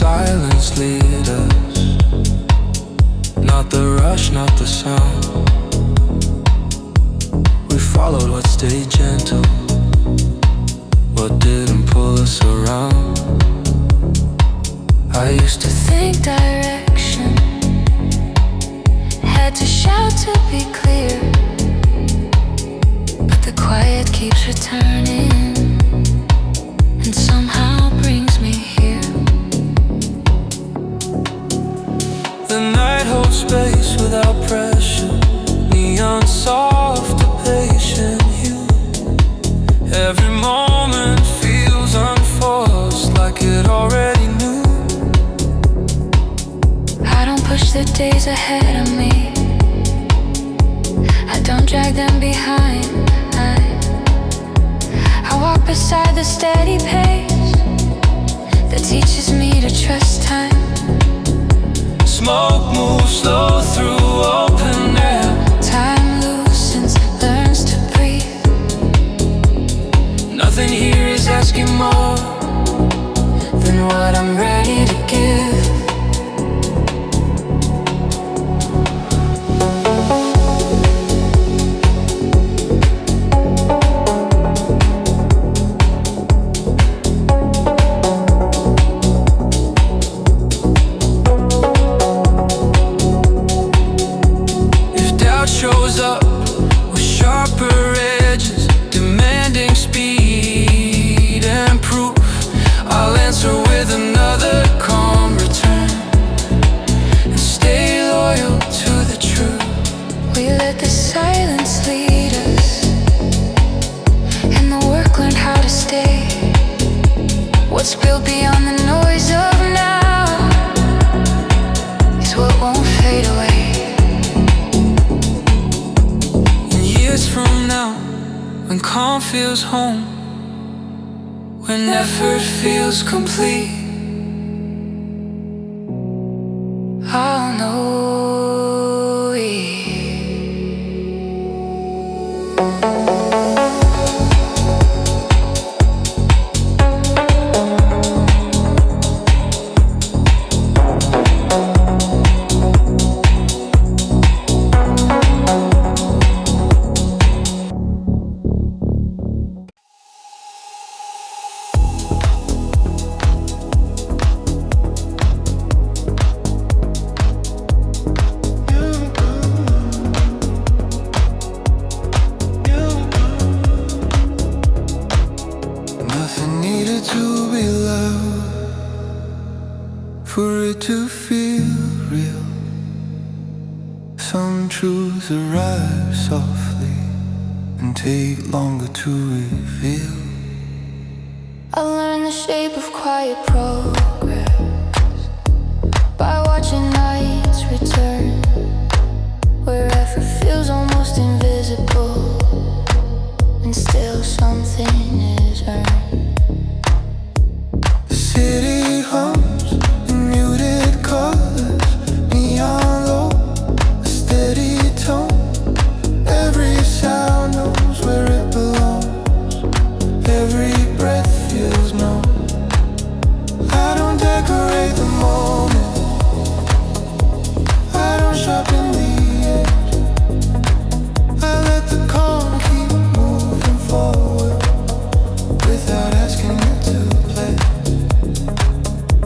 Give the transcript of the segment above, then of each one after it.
silence lead us, not the rush, not the sound. We followed what stayed gentle, what didn't pull us around. I used to think direction had to shout to be clear, but the quiet keeps returning and somehow brings me here. The night holds space without pressure, neon soft, a patient hue. Every moment feels unforced, like it already knew. I don't push the days ahead of me, I don't drag them behind. I walk beside the steady pace that teaches me to trust time. Smoke moves slow through open air. Time loosens, learns to breathe. Nothing here is asking more than what I'm ready to give. Shows up with sharper edges, demanding speed and proof. I'll answer with another calm return and stay loyal to the truth. We let the silence lead us, and the work learned how to stay. What's built beyond the noise of now is what won't fade away. From now, when calm feels home, when effort feels complete, I'll know it. For it to feel real, some truths arrive softly and take longer to reveal. I learned the shape of quiet progress by watching nights return, where effort feels almost invisible and still something is earned. The city hums in muted colors, neon low, a steady tone. Every sound knows where it belongs, every breath feels known. I don't decorate the moment, I don't sharpen the edge. I let the calm keep moving forward without asking it to play.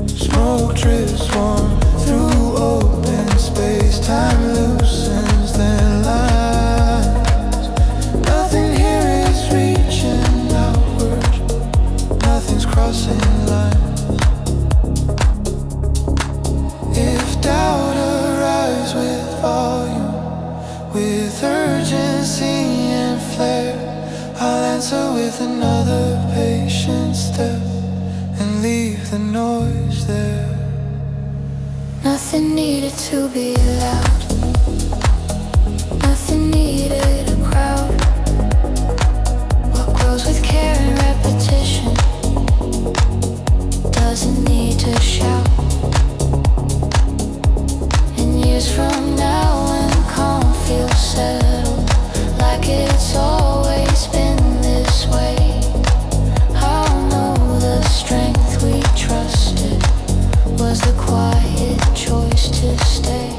Smoke drifts warm through open space, time loosens then lines. Nothing here is reaching outward, nothing's crossing lines. If doubt arrives with volume, with urgency and flair, I'll answer with another patient step and leave the noise there. Nothing needed to be loud, nothing needed a crowd. What grows with care and repetition doesn't need to shout. And years from now, when calm feels settled, like it's always been this way, I'll know the strength we trusted was the quiet choice to stay.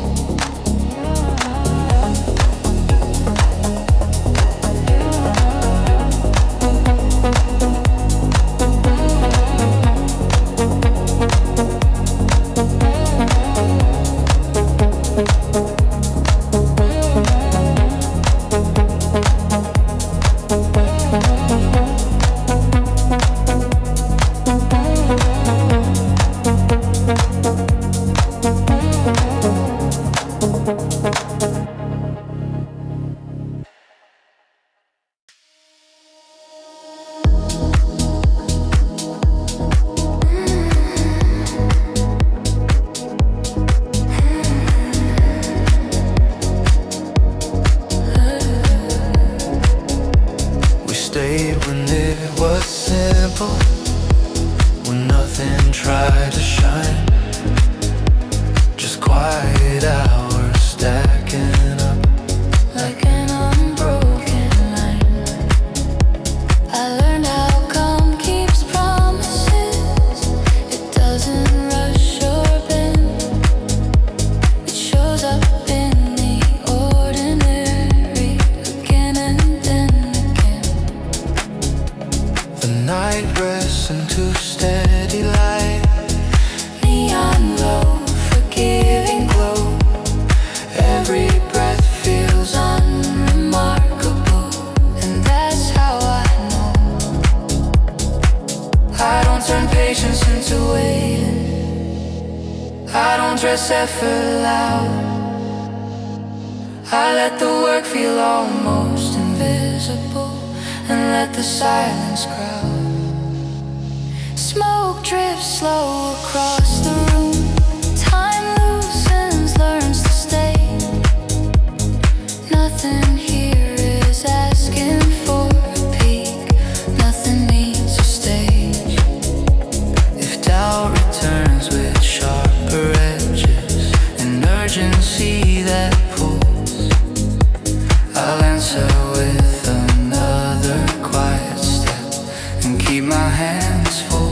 We stayed when it was simple, when nothing tried to shine. Just quiet hours stacking up Like an unbroken line. I learned how calm keeps promises. It doesn't rush or bend. It shows up in the ordinary again and then again. the night rests into steady light. Neon glow, forgiving glow. Every breath feels unremarkable, and that's how I know. I don't turn patience into waiting. I don't dress effort loud. I let the work feel almost invisible, and let the silence crowd. Smoke drips slow across the room. Time loosens, learns to stay. Nothing here is asking for a peek. Nothing needs a stage. If doubt returns with sharper edges, an urgency that pulls, I'll answer with another quiet step and keep my hands full.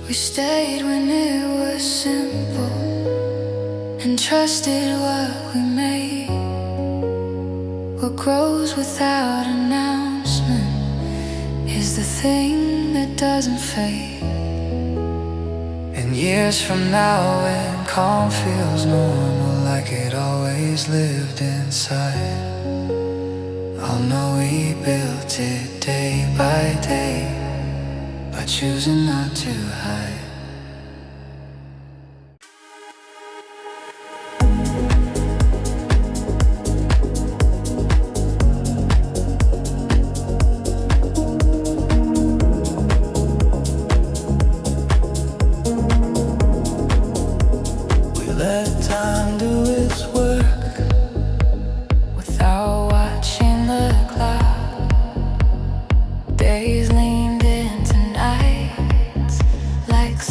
We stayed when it was simple and trusted what we made. What grows without announcement is the thing that doesn't fade. And years from now, when calm feels normal, like it always lived inside, I'll know we built it day by day by choosing not to hide. We let time do its work Without watching the clock, days leaned into nights like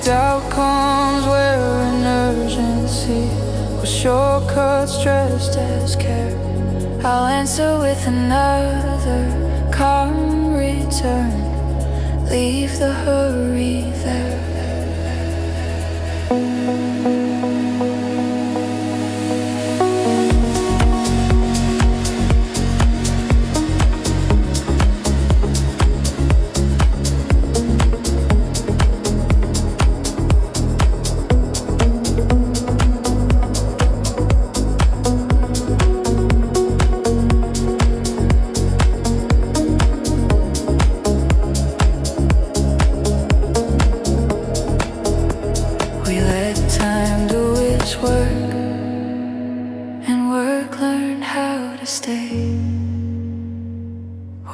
doubt comes, we're an urgency. With shortcuts dressed as care, I'll answer with another calm return. Leave the hurry there.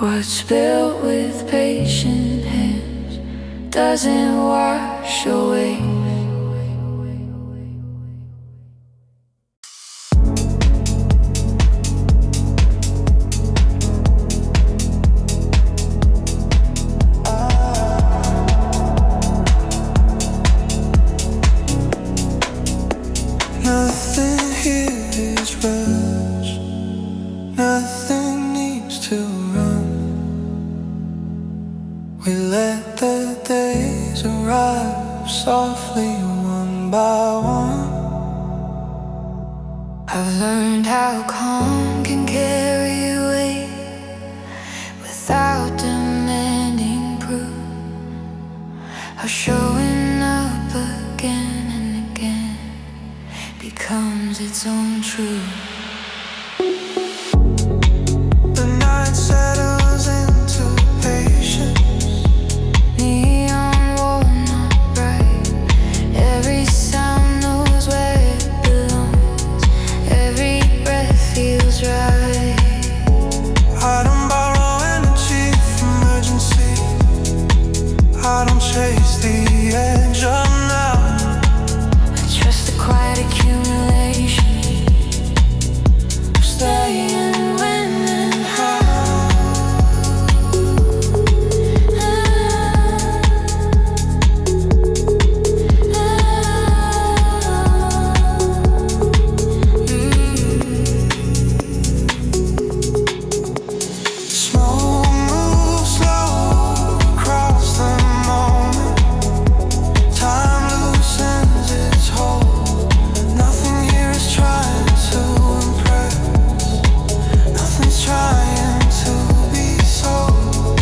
What's built with patient hands doesn't wash away. Nothing here is rushed. Nothing needs to run. We let the days arrive softly one by one. I've learned how calm can carry weight without demanding proof. How showing up again and again becomes its own truth. The night settles into patience. Neon walnut bright. Every sound knows where it belongs. Every breath feels right. I don't borrow energy from urgency. I don't chase the edge of now. I trust the quiet accumulation of staying when and how. Smoke moves slow across the moment. Time loosens its hold. Nothing here is trying to impress. Nothing's trying to be sold.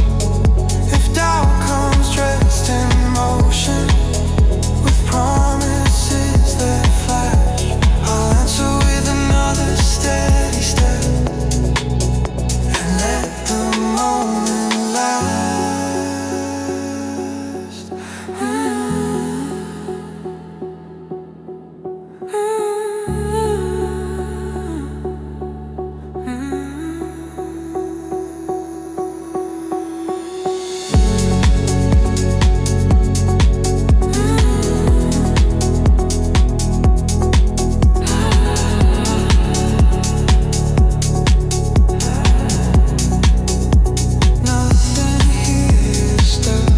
If doubt comes dressed in motion, with promises that flash, I'll answer with another steady step and let the moment last. Nothing here is stuck.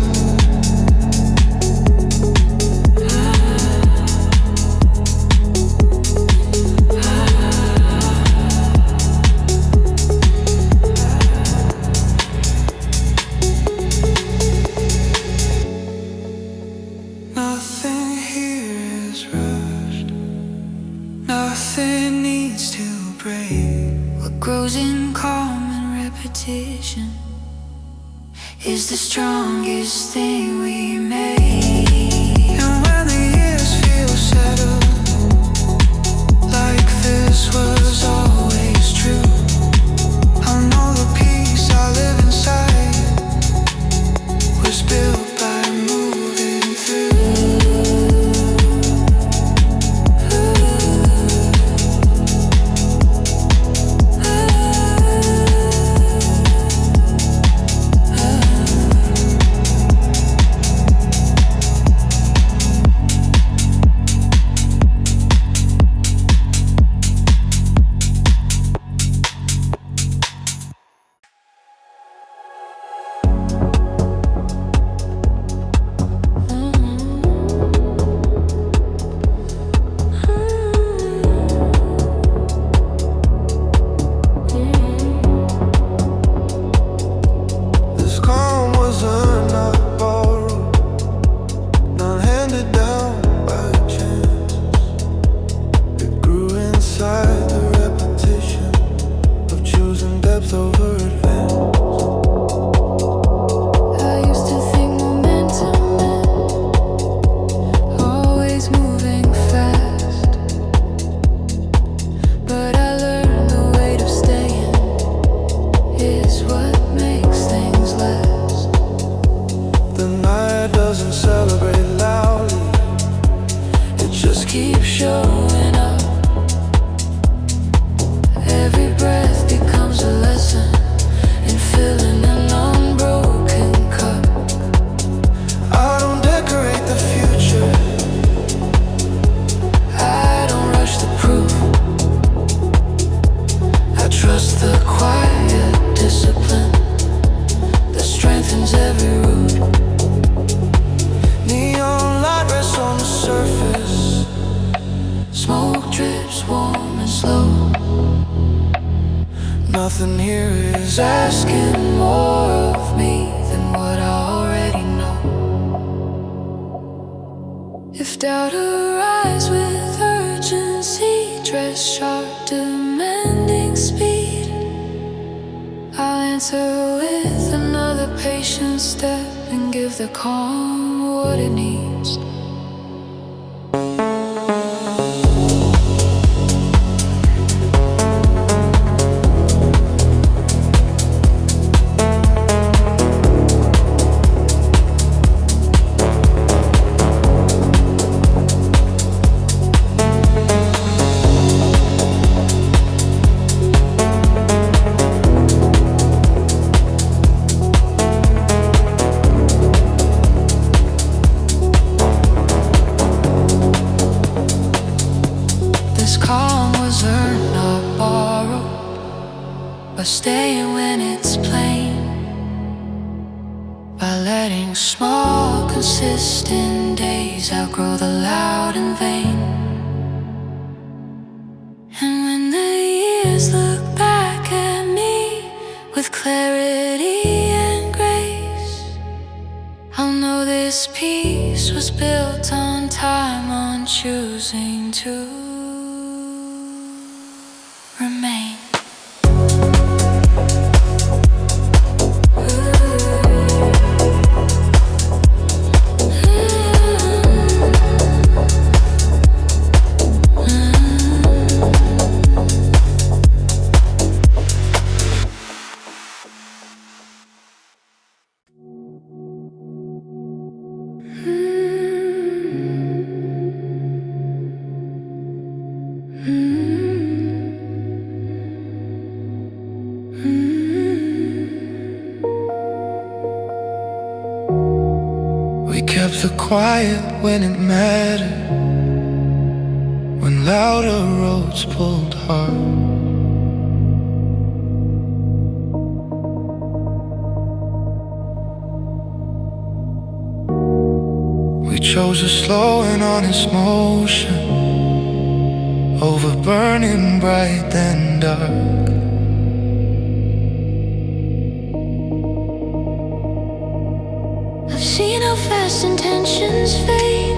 Nothing here is rushed. Nothing needs to break. What grows in calm and repetition is the strongest thing we make. And when the years feel settled, like this was always true, I know the peace I live inside was built by moving through. Nothing here is asking more of me than what I already know. If doubt arrives with urgency, dress sharp, demanding speed, I'll answer with another patient step and give the calm what it needs. Calm was earned, not borrowed, by staying when it's plain, by letting small, consistent days outgrow the loud and vain. And when the years look back at me with clarity and grace, I'll know this peace was built on time, on choosing to remain. We kept the quiet when it mattered, when louder roads pulled hard. We chose a slow and honest motion over burning bright and dark. I've seen how fast intentions fade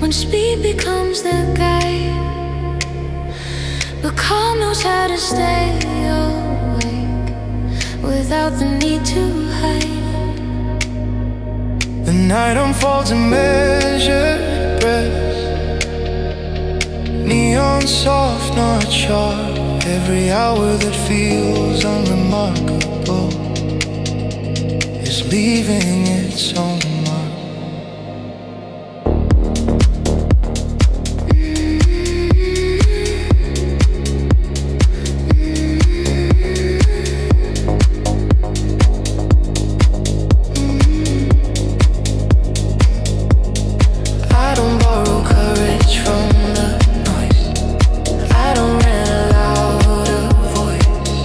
when speed becomes the guide, but calm knows how to stay awake without the need to hide. The night unfolds in measured breaths, neon soft, not sharp. Every hour that feels unremarkable is leaving its own mark. I don't borrow courage from the noise. I don't rent a louder voice.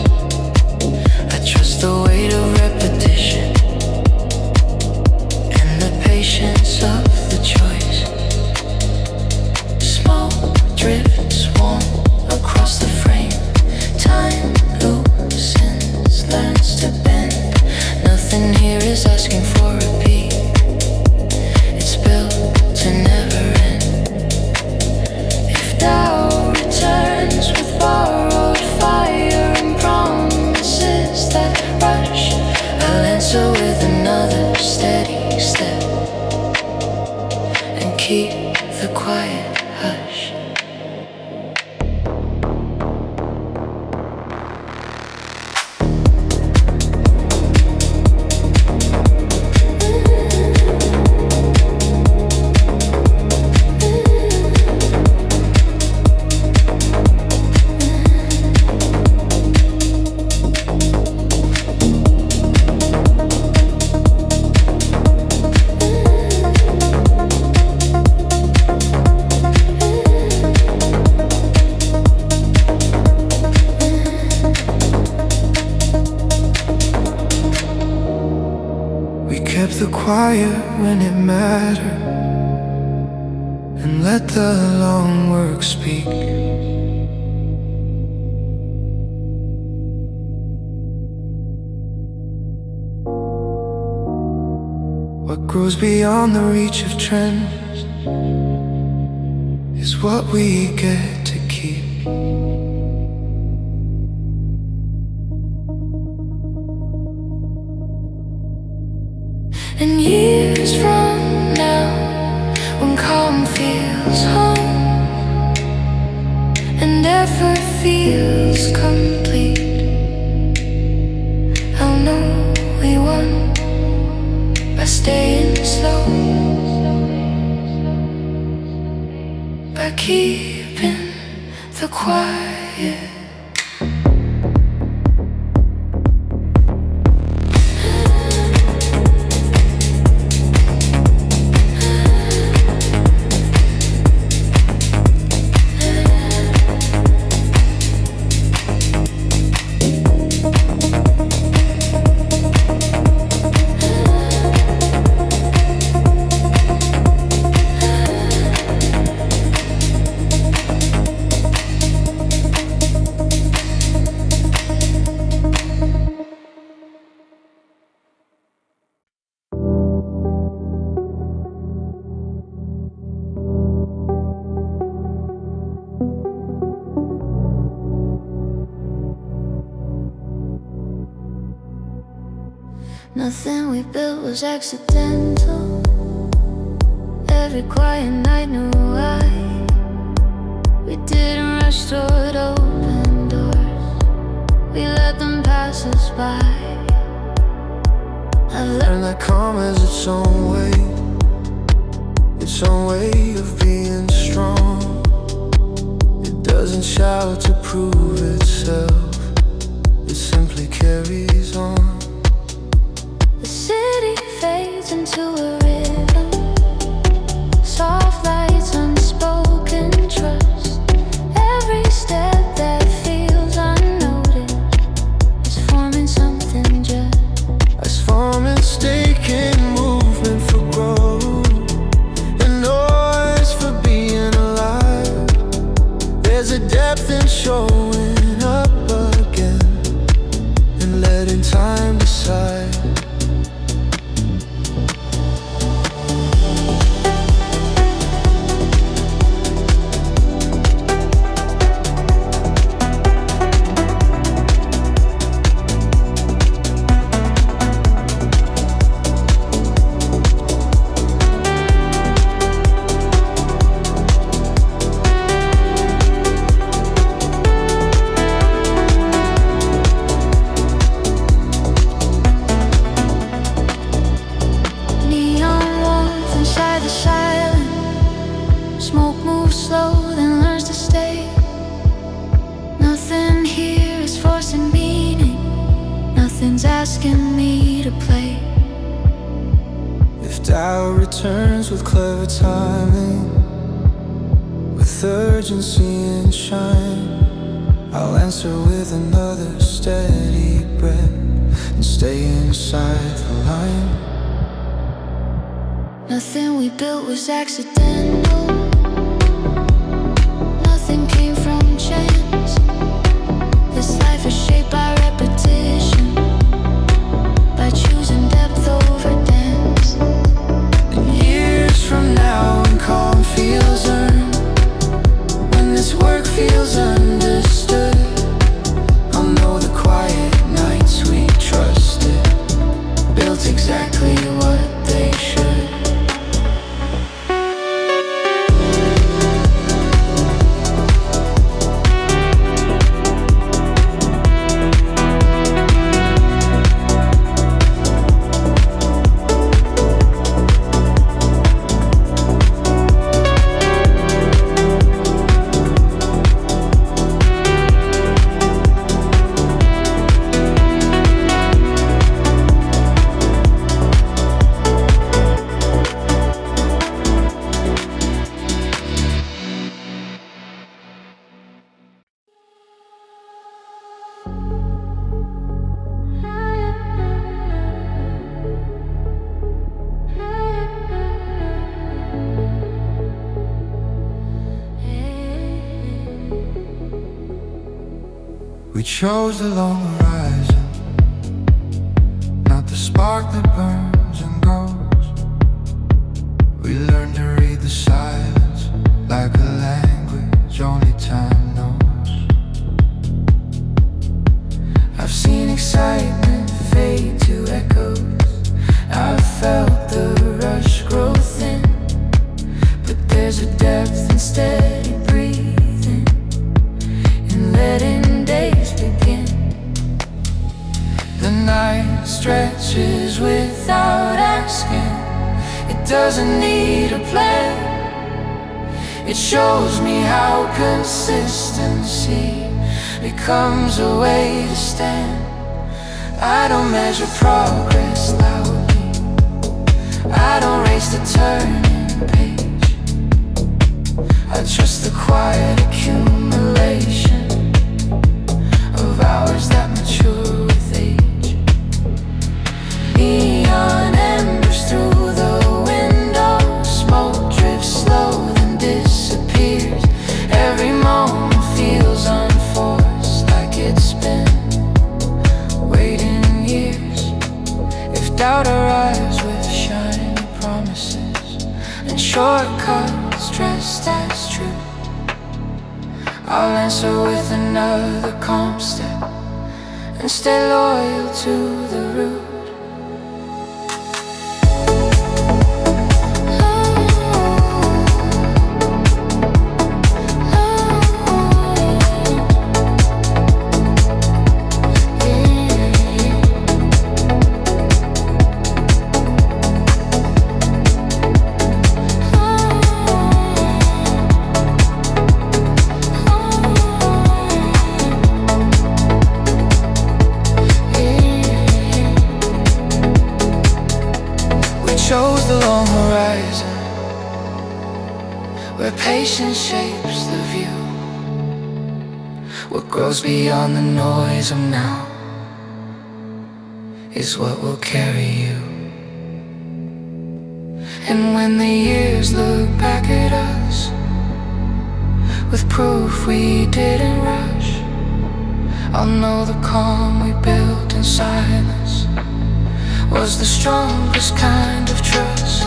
I trust the weight of repetition and the patience of the choice. Smoke drifts warm across the frame. Time loosens, learns to bend. Nothing here is asking for repeat. It's built to never end. If doubt returns with borrowed fire and promises that rush, I'll answer with another steady step and keep the quiet hush. We kept the quiet when it mattered and let the long work speak. What grows beyond the reach of trends is what we get to keep. And years from now, when calm feels home and effort feels complete, I'll know we won by staying slow, by keeping the quiet. Nothing we built was accidental. Every quiet night knew why. We didn't rush toward open doors, we let them pass us by. I've learned that calm has its own way of being strong. It doesn't shout to prove itself, it simply carries on. The city fades into a rhythm, soft lights, unspoken trust. Every step that feels unnoticed is forming something just. As forming stake in movement for growth, and noise for being alive. There's a depth in showing up again and letting time decide. Smoke moves slow, then learns to stay. Nothing here is forcing meaning, nothing's asking me to play. If doubt returns with clever timing, with urgency and shine, I'll answer with another steady breath and stay inside the line. Nothing we built was accidental. Nothing came from chance. This life is shaped by repetition, by choosing depth over dance. And years from now, when calm feels earned, when this work feels understood, I'll know the quiet nights we trusted built exactly what they should. We chose the long horizon, not the spark that burns and goes. doesn't need a plan. It shows me how consistency becomes a way to stand. I don't measure progress loudly, I don't race the turning page. I trust the quiet accumulation of hours that mature with age. Neon embers through the window, smoke drifts slow then disappears. Every moment feels unforced, like it's been waiting years. If doubt arrives with shiny promises and shortcuts dressed as truth, I'll answer with another calm step and stay loyal to the root. Chose the long horizon, where patience shapes the view. What grows beyond the noise of now is what will carry you. And when the years look back at us with proof we didn't rush, I'll know the calm we built in silence was the strongest kind of trust.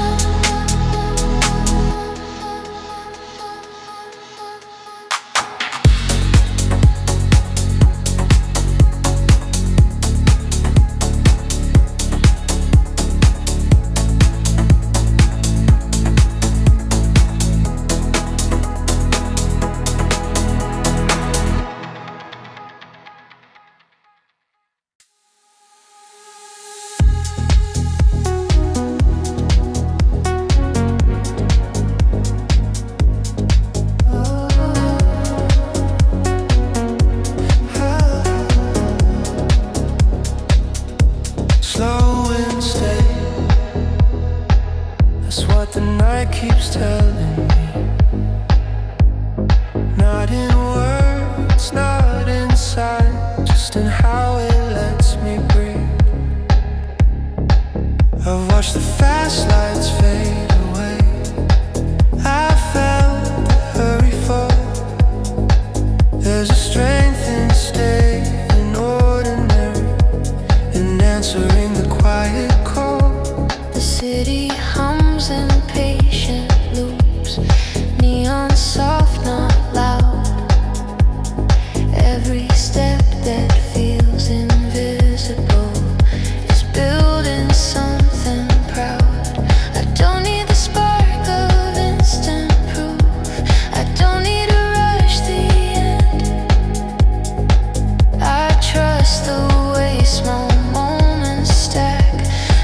The night keeps telling me, not in words, not in sight, just in how it lets me breathe. I've watched the fast lights fade away, I felt the hurry fall. There's a strength in staying ordinary, in answering the quiet call. The city hums in patient loops, neon soft, not loud. Every step that feels invisible is building something proud. I don't need the spark of instant proof, I don't need to rush the end. I trust the way small moments stack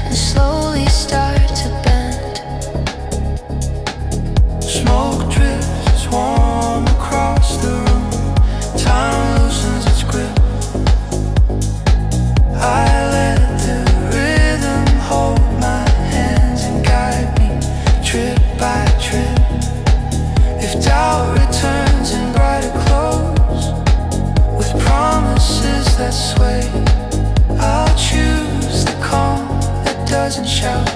and slowly start to bend. Smoke drifts warm across the room, time loosens its grip. I let the rhythm hold my hands and guide me trip by trip. If doubt returns in brighter clothes, with promises that sway, I'll choose the calm that doesn't shout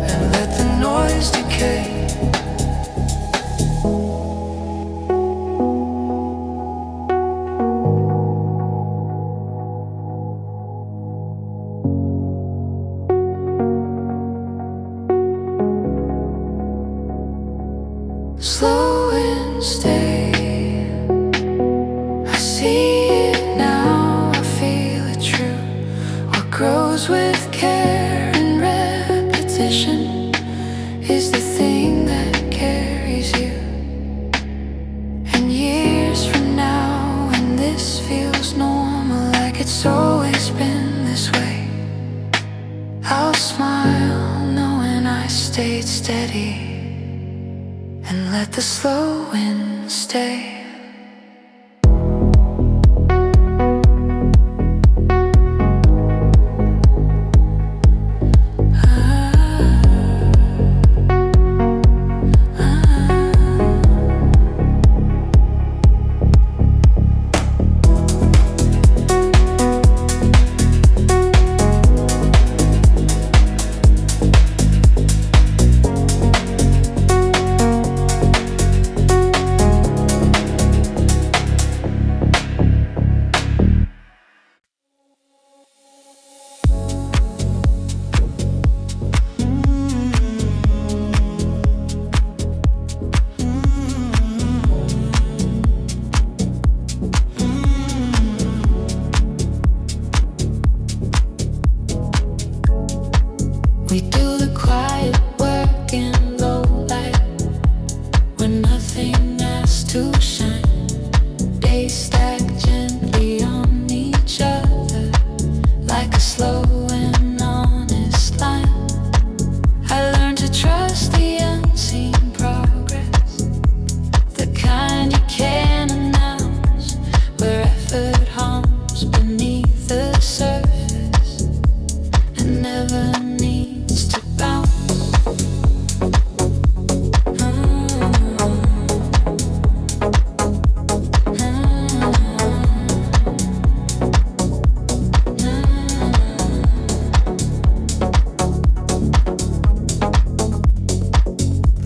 and let the noise decay. Slow and stay, I see it now, I feel it true. What grows with care and repetition is the thing that carries you. And years from now, when this feels normal, like it's always been this way, I'll smile knowing I stayed steady and let the slow wind stay. We do the quiet work in low light when nothing has to shine. Days stack gently on each other like a slow and honest line. I learned to trust the unseen progress, the kind you can't announce, where effort hums beneath the surface and never needs to bounce.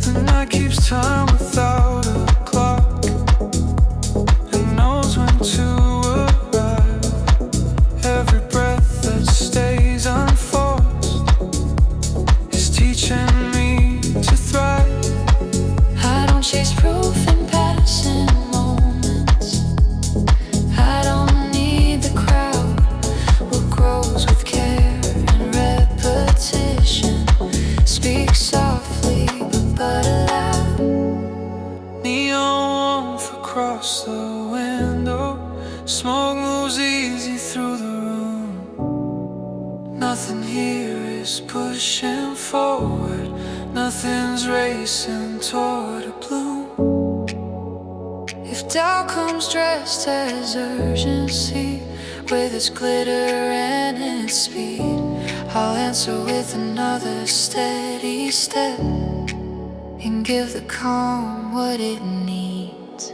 The night keeps time without a clock. It knows when to arrive. Every breath that stays unforced is teaching me to thrive. I don't chase proof in passing moments. I don't need the crowd. What grows with care and repetition speaks softly but aloud. Neon warmth across the window. Smoke moves easy through the room. Nothing here is pushing forward. Nothing's racing toward a bloom. If doubt comes dressed as urgency, with its glitter and its speed, I'll answer with another steady step and give the calm what it needs.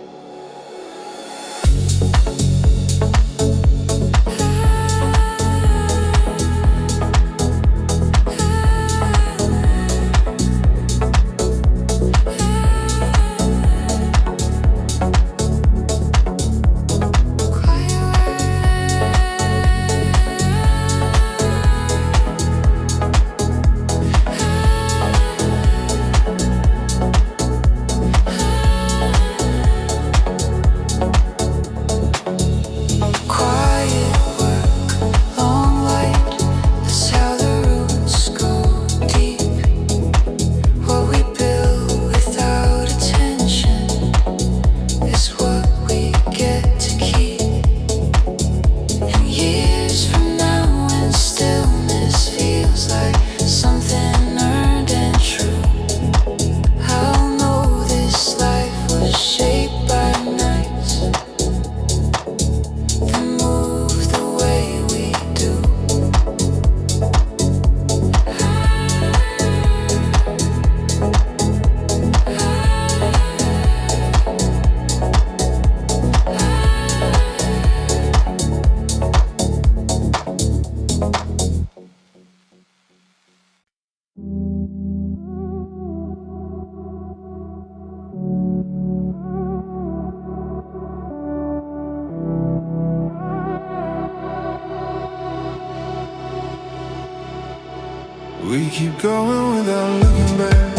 We keep going without looking back,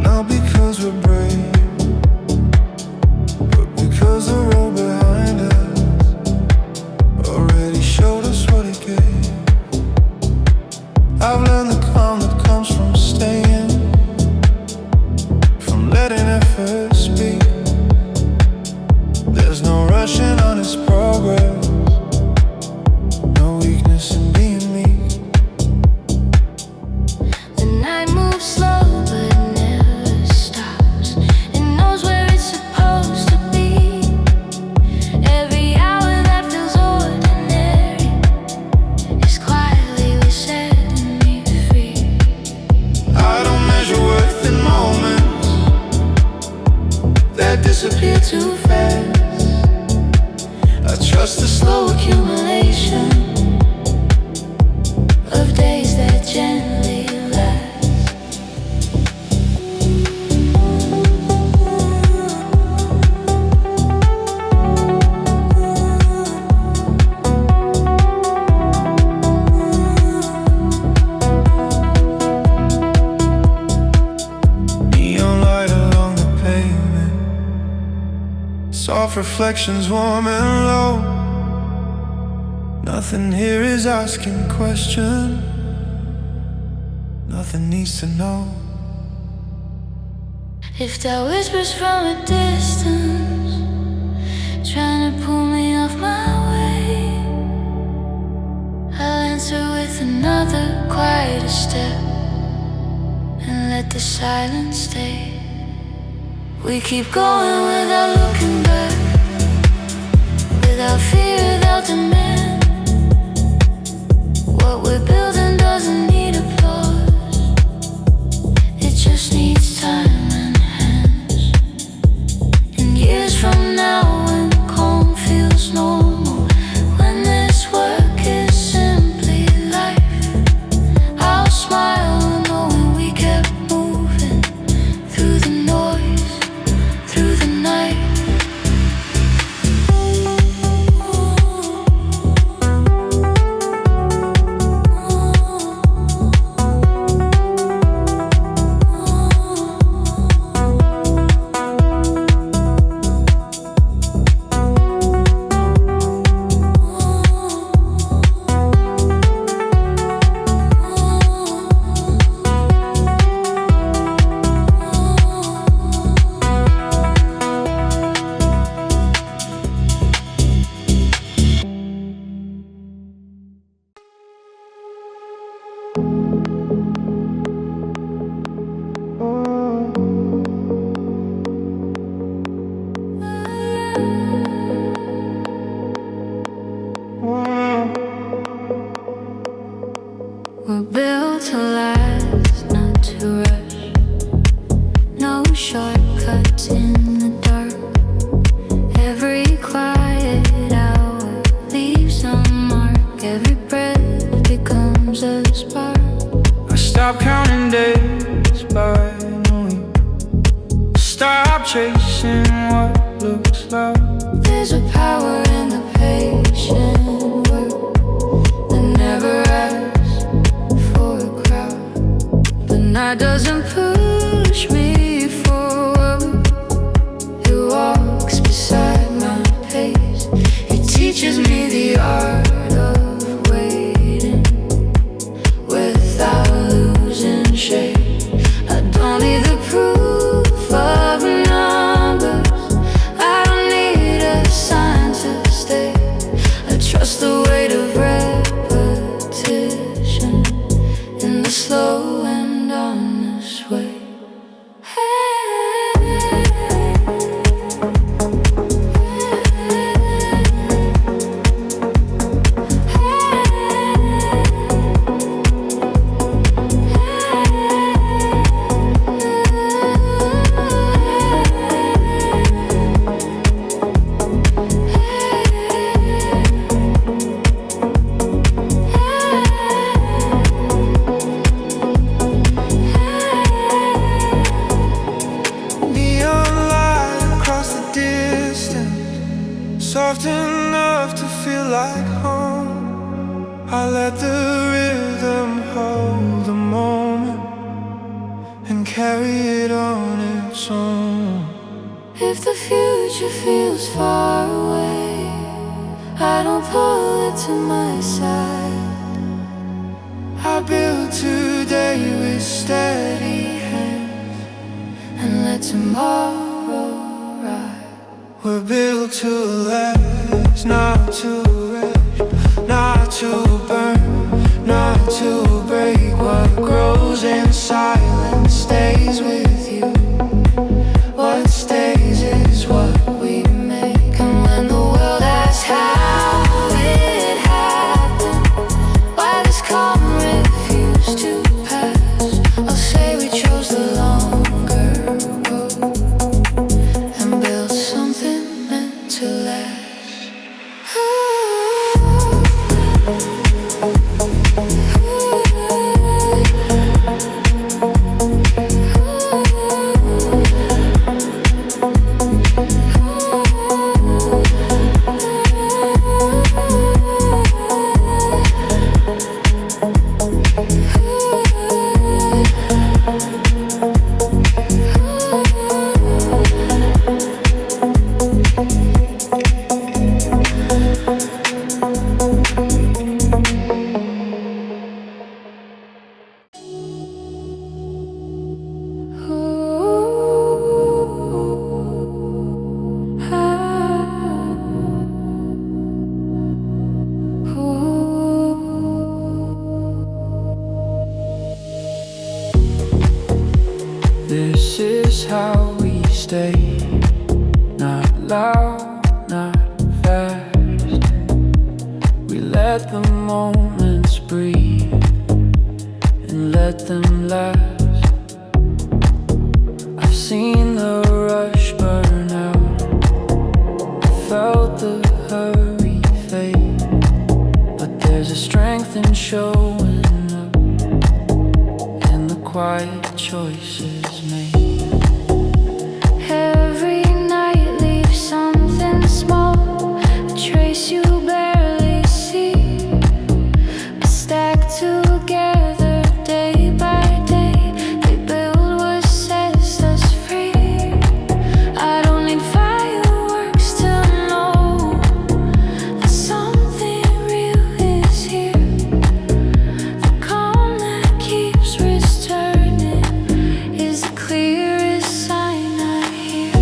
not because we're brave, but because the road behind us already showed us what it gave. I've learned the calm that comes from staying, from letting effort speak. There's no rushing on its progress, no weakness in being me. moves slow but never stops. It knows where it's supposed to be. Every hour that feels ordinary is quietly setting me free. I don't measure worth in moments that disappear too fast. I trust the slow accumulation of days that gently last. Neon light along the pavement, soft reflections warm and low. Nothing here is asking questions. Nothing needs to know. If that whispers from a distance, trying to pull me off my way, I'll answer with another quieter step and let the silence stay. We keep going without looking back, without fear, without demand. What we're building doesn't need applause, it just needs time and hands. And years from now, when calm feels normal, when this work is simply life, I'll smile knowing we kept moving through the noise, through the night. We're built to last, not to rush. No shortcuts in the dark. Every quiet hour leaves a mark. Every breath becomes a spark. I stop counting days by knowing. Stop chasing what looks like. There's a power in the patient work that never asks for a crowd. The night doesn't push me forward, it walks beside my pace. It teaches me the art of waiting without losing shape. I don't need the proof of numbers, I don't need a sign to stay. I trust the weight of repetition in the slow and honest way. Soft enough to feel like home. I let the rhythm hold the moment and carry it on its own. If the future feels far away, I don't pull it to my side. I build today with steady hands and let tomorrow rise. We're built to last, not to rush, not to burn, not to break what grows in silence. stays with you. What stays is what we make. And when the world asks how it happened, why this calm refused to pass, I'll say we chose the longer road and built something meant to last. This is how we stay, not loud, not fast. We let the moments breathe and let them last. I've seen the rush burn out, I felt the hurry fade, but there's a strength in showing up in the quiet choices made. Every night leaves something small, a trace you barely see, but stacked together day by day, they build what sets us free. I don't need fireworks to know that something real is here. The calm that keeps returning is the clearest sign I hear.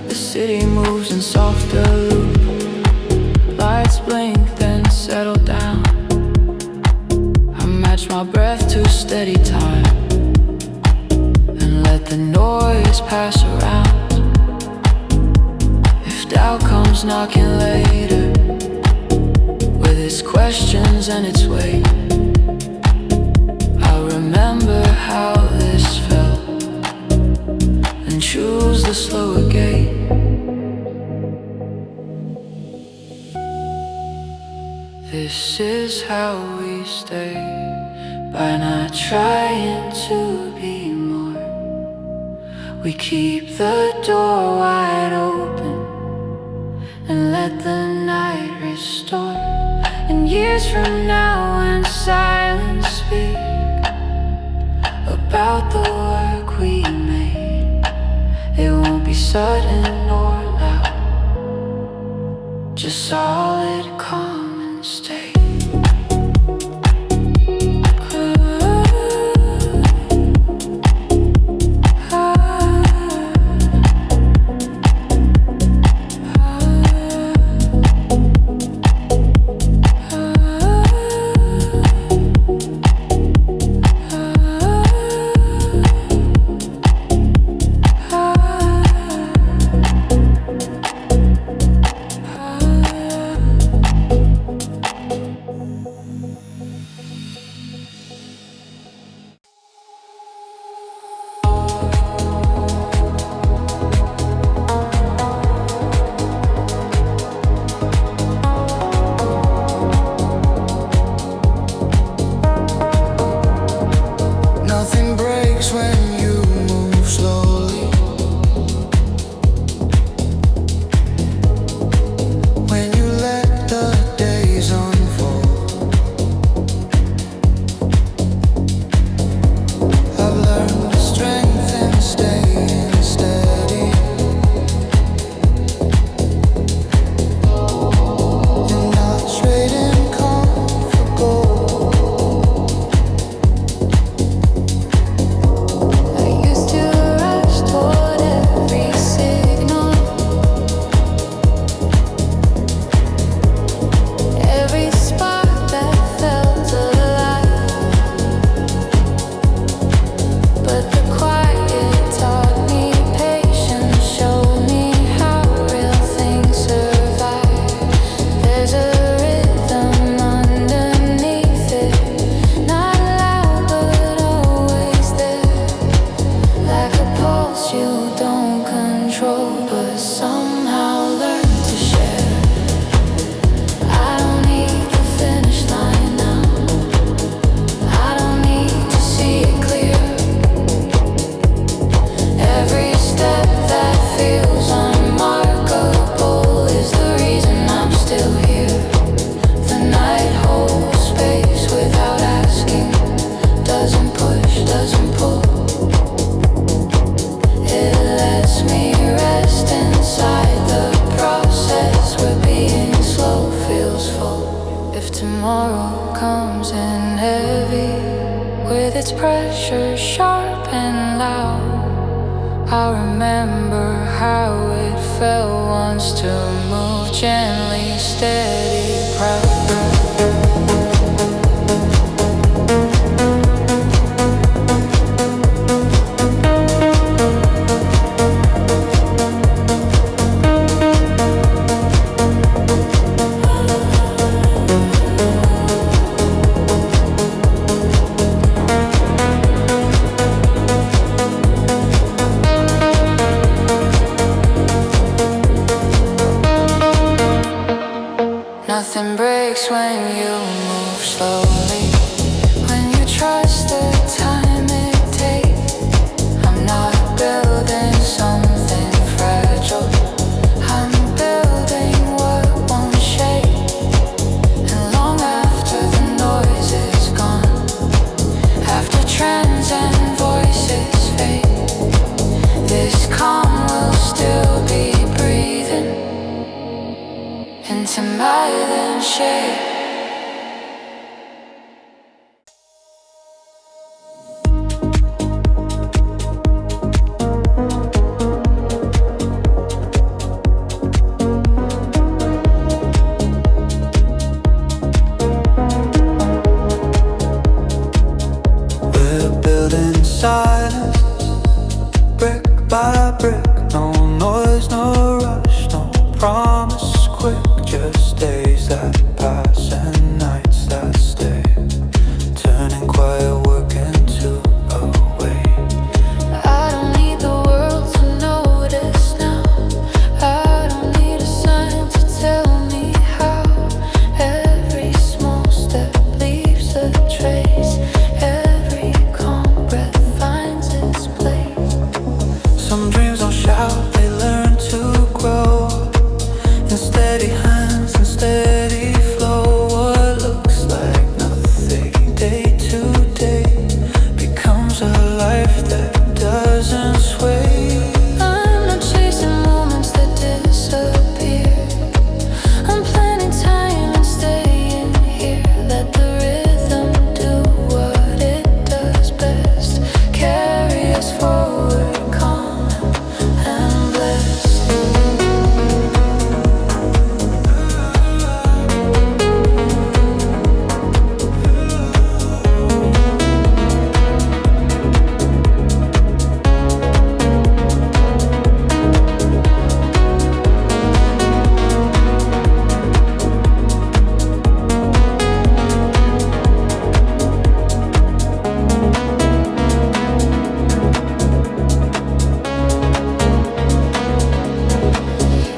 The city moves in softer loop, lights blink then settle down. I match my breath to steady time and let the noise pass around. If doubt comes knocking later with its questions and its weight, I'll remember how this felt and choose the slower gate. This is how we stay, by not trying to be more. We keep the door wide open and let the night restore. And years from now when silence speak about the work we made, it won't be sudden or loud, just solid, calm and steady. I've learned the strength in treasure sharp and loud. I remember how it felt once to move gently, steady, proud. Nothing breaks when you move slowly, when you trust the time it takes. I'm not building something fragile, I'm building what won't shake. And long after the noise is gone, after trends and voices fade, this calm will still be breathing into my then shade. We're building silence, brick by brick. No noise, no rush, no promise quick. Just days that pass and nights that stay, turning quiet work into a way. I don't need the world to notice now. I don't need a sign to tell me how. Every small step leaves a trace. Every calm breath finds its place. Some dreams don't shout, they learn to grow in steady hands and steady flow. What looks like nothing day to day becomes a life that doesn't sway. I'm not chasing moments that disappear. I'm planning time and staying here. Let the rhythm do what it does best. Carry us forward, calm and blessed.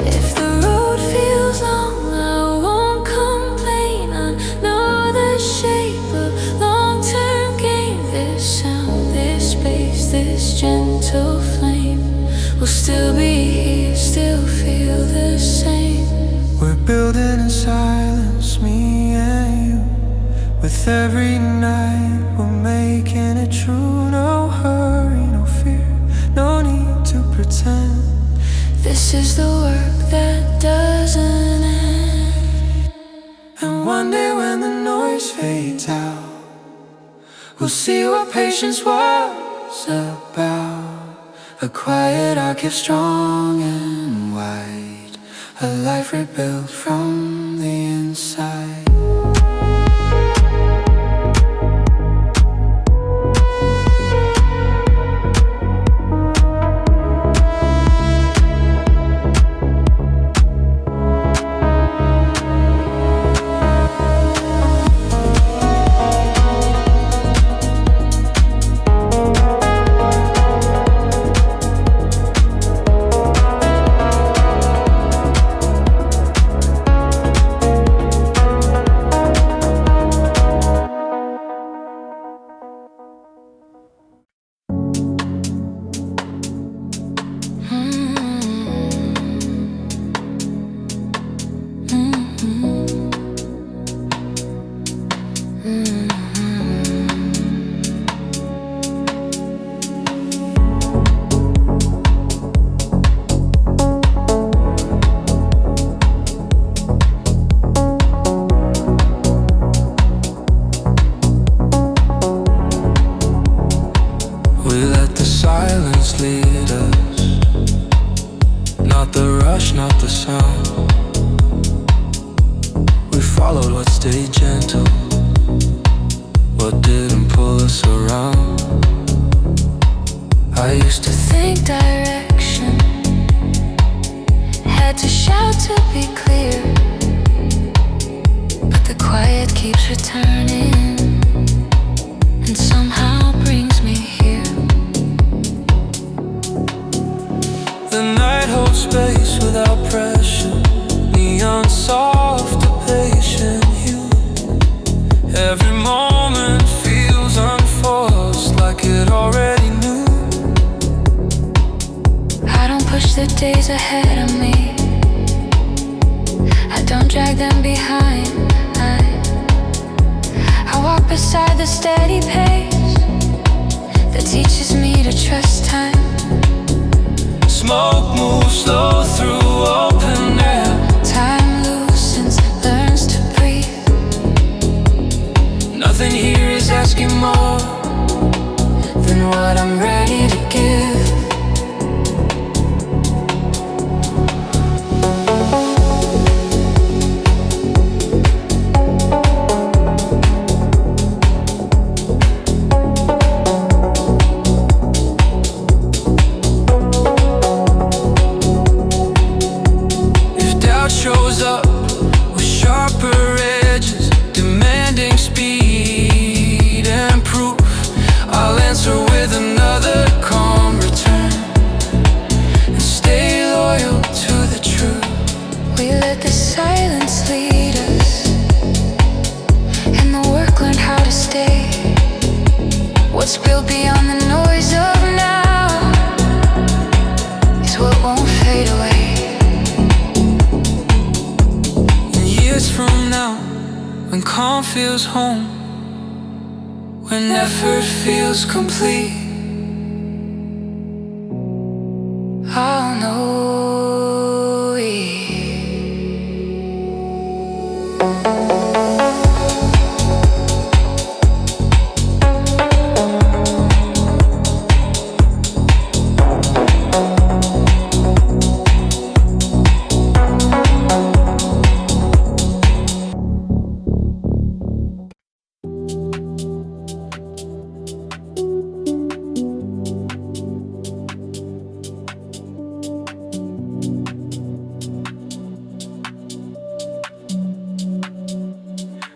If the road feels long, I won't complain. I know the shape of long-term gain. This sound, this space, this gentle flame will still be here, still feel the same. We're building in silence, me and you. With every night, we're making it true. No hurry, no fear, no need to pretend. This is the work that doesn't end. And one day when the noise fades out, we'll see what patience was about. A quiet archive, strong and wide, a life rebuilt from the inside. let the silence lead us, not the rush, not the sound. We followed what stayed gentle, what didn't pull us around. I used to think direction had to shout to be clear, but the quiet keeps returning and somehow brings me here. The night holds space without pressure, neon soft, a patient hue. Every moment feels unforced, like it already knew. I don't push the days ahead of me, I don't drag them behind. I walk beside the steady pace that teaches me to trust time. Smoke moves slow through open air. Time loosens, learns to breathe. Nothing here is asking more than what I'm ready to give. Shows up with sharper edges, demanding speed and proof. I'll answer with another calm return and stay loyal to the truth. We let the silence lead us, and the work learned how to stay. What's built beyond the noise of now is what won't fade away. From now, when calm feels home, when effort feels complete, I'll know it.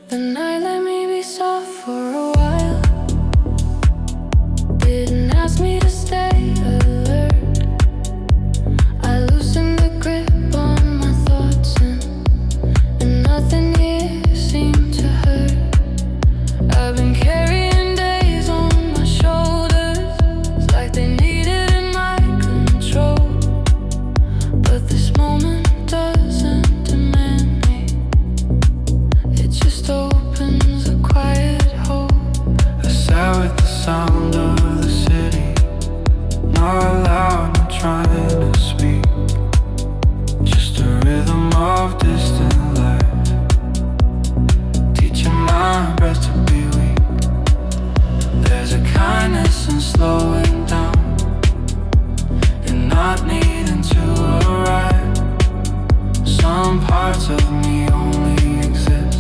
The night let me be soft for a while, didn't ask me to stay alert. I loosened the grip on my thoughts and nothing here seemed to hurt. I've been carrying days on my shoulders, it's like they needed in my control. But this moment doesn't demand me, it just opens a quiet hole. I sat with the sound of the city, not loud, not trying to speak, just a rhythm of distant life, teaching my breath to be weak. There's a kindness in slowing down and not needing to arrive. Some parts of me only exist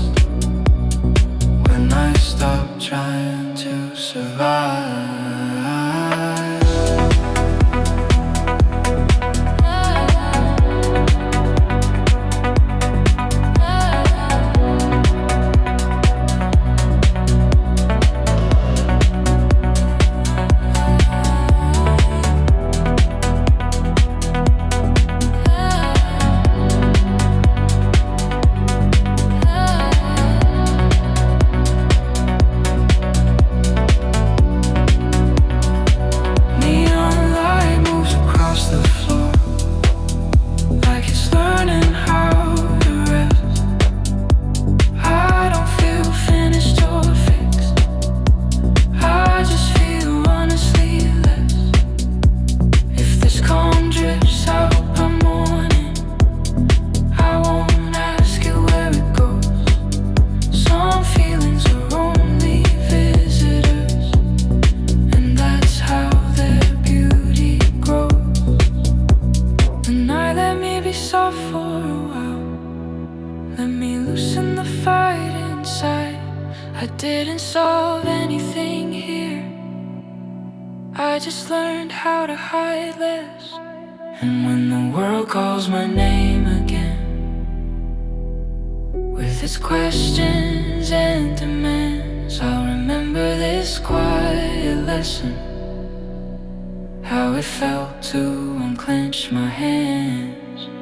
when I stop trying to survive. I just learned how to hide less. And when the world calls my name again, with its questions and demands, I'll remember this quiet lesson, how it felt to unclench my hands.